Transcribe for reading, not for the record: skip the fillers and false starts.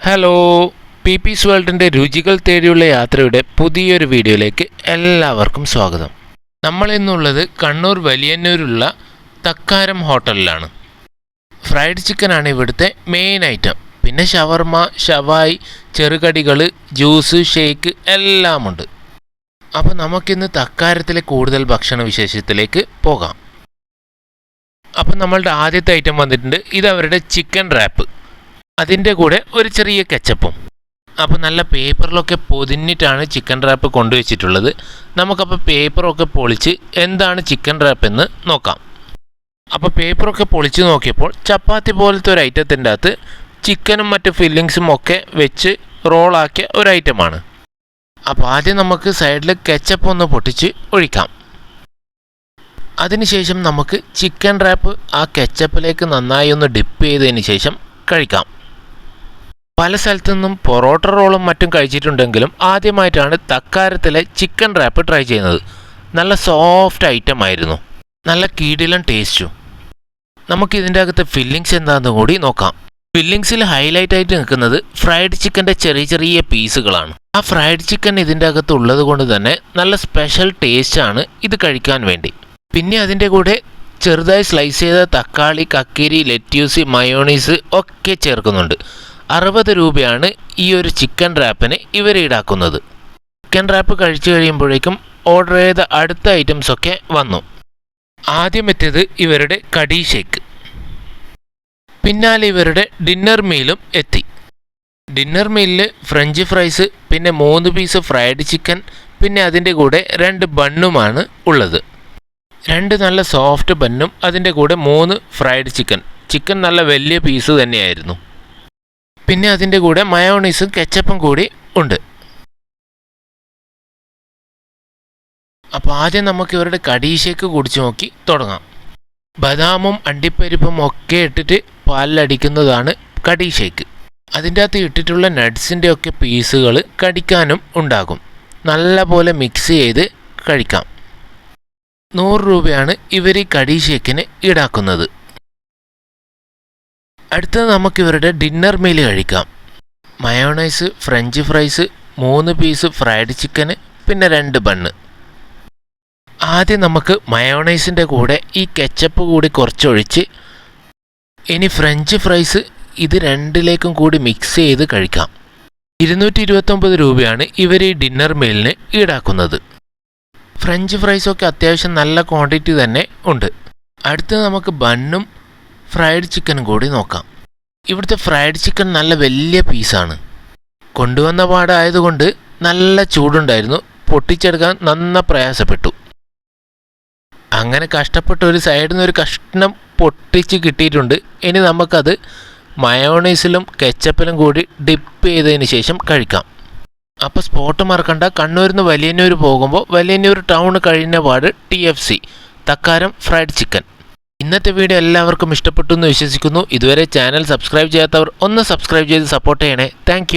Hello, പീപ്പീസ് വേൾഡിൻ്റെ രുചികൾ തേടിയുള്ള യാത്രയുടെ പുതിയൊരു വീഡിയോയിലേക്ക് എല്ലാവർക്കും സ്വാഗതം. നമ്മളിന്നുള്ളത് കണ്ണൂർ വലിയന്നൂരുള്ള തക്കാരം ഹോട്ടലിലാണ്. ഫ്രൈഡ് ചിക്കനാണ് ഇവിടുത്തെ മെയിൻ ഐറ്റം. പിന്നെ ഷവർമ, ഷവായി, ചെറുകടികൾ, ജ്യൂസ്, ഷേക്ക് എല്ലാമുണ്ട്. അപ്പോൾ നമുക്കിന്ന് തക്കാരത്തിലെ കൂടുതൽ ഭക്ഷണ വിശേഷത്തിലേക്ക് പോകാം. അപ്പം നമ്മളുടെ ആദ്യത്തെ ഐറ്റം വന്നിട്ടുണ്ട്. ഇതവരുടെ ചിക്കൻ റാപ്പ്, അതിൻ്റെ കൂടെ ഒരു ചെറിയ കെച്ചപ്പും. അപ്പോൾ നല്ല പേപ്പറിലൊക്കെ പൊതിഞ്ഞിട്ടാണ് ചിക്കൻ റാപ്പ് കൊണ്ടുവച്ചിട്ടുള്ളത്. നമുക്കപ്പോൾ പേപ്പറൊക്കെ പൊളിച്ച് എന്താണ് ചിക്കൻ റാപ്പ് എന്ന് നോക്കാം. അപ്പോൾ പേപ്പറൊക്കെ പൊളിച്ച് നോക്കിയപ്പോൾ ചപ്പാത്തി പോലത്തെ ഒരു ഐറ്റത്തിൻ്റെ അകത്ത് ചിക്കനും മറ്റ് ഫില്ലിങ്സും ഒക്കെ വെച്ച് റോളാക്കിയ ഒരു ഐറ്റമാണ്. അപ്പോൾ ആദ്യം നമുക്ക് സൈഡിൽ കെച്ചപ്പ് ഒന്ന് പൊട്ടിച്ച് ഒഴിക്കാം. അതിനുശേഷം നമുക്ക് ചിക്കൻ റാപ്പ് ആ കെച്ചപ്പിലേക്ക് നന്നായി ഒന്ന് ഡിപ്പ് ചെയ്തതിന് ശേഷം കഴിക്കാം. പല സ്ഥലത്തു നിന്നും പൊറോട്ട റോളും മറ്റും കഴിച്ചിട്ടുണ്ടെങ്കിലും ആദ്യമായിട്ടാണ് തക്കാരത്തിലെ ചിക്കൻ റാപ്പ് ട്രൈ ചെയ്യുന്നത്. നല്ല സോഫ്റ്റ് ഐറ്റം ആയിരുന്നു, നല്ല കിടിലൻ ടേസ്റ്റും. നമുക്കിതിൻ്റെ അകത്ത് ഫില്ലിങ്സ് എന്താണെന്ന് കൂടി നോക്കാം. ഫില്ലിങ്സിൽ ഹൈലൈറ്റ് ആയിട്ട് നിൽക്കുന്നത് ഫ്രൈഡ് ചിക്കൻ്റെ ചെറിയ ചെറിയ പീസുകളാണ്. ആ ഫ്രൈഡ് ചിക്കൻ ഇതിൻ്റെ അകത്ത് ഉള്ളത് കൊണ്ട് തന്നെ നല്ല സ്പെഷ്യൽ ടേസ്റ്റാണ് ഇത് കഴിക്കാൻ വേണ്ടി. പിന്നെ അതിൻ്റെ കൂടെ ചെറുതായി സ്ലൈസ് ചെയ്ത തക്കാളി, കക്കിരി, ലെറ്റ്യൂസ്, മയോണൈസ് ഒക്കെ ചേർക്കുന്നുണ്ട്. 60 രൂപയാണ് ഈ ഒരു ചിക്കൻ റാപ്പിന് ഇവർ ഈടാക്കുന്നത്. ചിക്കൻ റാപ്പ് കഴിച്ചു കഴിയുമ്പോഴേക്കും ഓർഡർ ചെയ്ത അടുത്ത ഐറ്റംസൊക്കെ വന്നു. ആദ്യം എത്തിയത് ഇവരുടെ കടി ഷേക്ക്, പിന്നാലെ ഇവരുടെ ഡിന്നർ മീലും എത്തി. ഡിന്നർ മീലിൽ ഫ്രഞ്ച് ഫ്രൈസ്, പിന്നെ 3 പീസ് ഫ്രൈഡ് ചിക്കൻ, പിന്നെ അതിൻ്റെ കൂടെ 2 ബണ്ണുമാണ് ഉള്ളത്. 2 നല്ല സോഫ്റ്റ് ബണ്ണും അതിൻ്റെ കൂടെ 3 ഫ്രൈഡ് ചിക്കൻ നല്ല വലിയ പീസ് തന്നെയായിരുന്നു. പിന്നെ അതിൻ്റെ കൂടെ മയോണൈസും കെച്ചപ്പും കൂടി ഉണ്ട്. അപ്പോൾ ആദ്യം നമുക്ക് ഇവരുടെ കടി ഷേക്ക് കുടിച്ച് നോക്കി തുടങ്ങാം. ബദാമും അണ്ടിപ്പരിപ്പും ഒക്കെ ഇട്ടിട്ട് പാലിലടിക്കുന്നതാണ് കടി ഷേക്ക്. അതിൻ്റെ അകത്ത് ഇട്ടിട്ടുള്ള നട്ട്സിൻ്റെ ഒക്കെ പീസുകൾ കടിക്കാനും ഉണ്ടാകും. നല്ല പോലെ മിക്സ് ചെയ്ത് കഴിക്കാം. 100 രൂപയാണ് ഇവർ ഈ കടി ഷേക്കിന് ഈടാക്കുന്നത്. അടുത്തത് നമുക്ക് ഇവരുടെ ഡിന്നർ മീൽ കഴിക്കാം. Mayonnaise, French fries, 3 piece fried chicken, പിന്നെ 2 ബണ്ണ്. ആദ്യം നമുക്ക് മയോണൈസിൻ്റെ കൂടെ ഈ കെച്ചപ്പ് കൂടി കുറച്ചൊഴിച്ച് ഇനി ഫ്രഞ്ച് ഫ്രൈസ് ഇത് രണ്ടിലേക്കും കൂടി മിക്സ് ചെയ്ത് കഴിക്കാം. 229 രൂപയാണ് ഇവർ ഈ ഡിന്നർ മീലിന് ഈടാക്കുന്നത്. ഫ്രഞ്ച് ഫ്രൈസൊക്കെ അത്യാവശ്യം നല്ല ക്വാണ്ടിറ്റി തന്നെ ഉണ്ട്. അടുത്തത് നമുക്ക് ബണ്ണും ഫ്രൈഡ് ചിക്കനും കൂടി നോക്കാം. ഇവിടുത്തെ ഫ്രൈഡ് ചിക്കൻ നല്ല വലിയ പീസാണ്. കൊണ്ടുവന്ന പാടായതുകൊണ്ട് നല്ല ചൂടുണ്ടായിരുന്നു, പൊട്ടിച്ചെടുക്കാൻ നന്ന പ്രയാസപ്പെട്ടു. അങ്ങനെ കഷ്ടപ്പെട്ട് ഒരു സൈഡിൽ നിന്ന് ഒരു കഷ്ണം പൊട്ടിച്ച് കിട്ടിയിട്ടുണ്ട്. ഇനി നമുക്കത് മയോണൈസിലും കെച്ചപ്പിലും കൂടി ഡിപ്പ് ചെയ്തതിന് ശേഷം കഴിക്കാം. അപ്പോൾ സ്പോട്ട് മറക്കണ്ട, കണ്ണൂരിൽ നിന്ന് വലിയന്നൂർ പോകുമ്പോൾ വലിയന്നൂർ ടൗൺ കഴിഞ്ഞ പാട് TFC തക്കാരം ഫ്രൈഡ് ചിക്കൻ. ഇന്നത്തെ വീഡിയോ എല്ലാവർക്കും ഇഷ്ടപ്പെട്ടു എന്ന് വിശ്വസിക്കുന്നു. ഇതുവരെ ചാനൽ സബ്സ്ക്രൈബ് ചെയ്യാത്തവർ ഒന്ന് സബ്സ്ക്രൈബ് ചെയ്ത് സപ്പോർട്ട് ചെയ്യണേ. താങ്ക്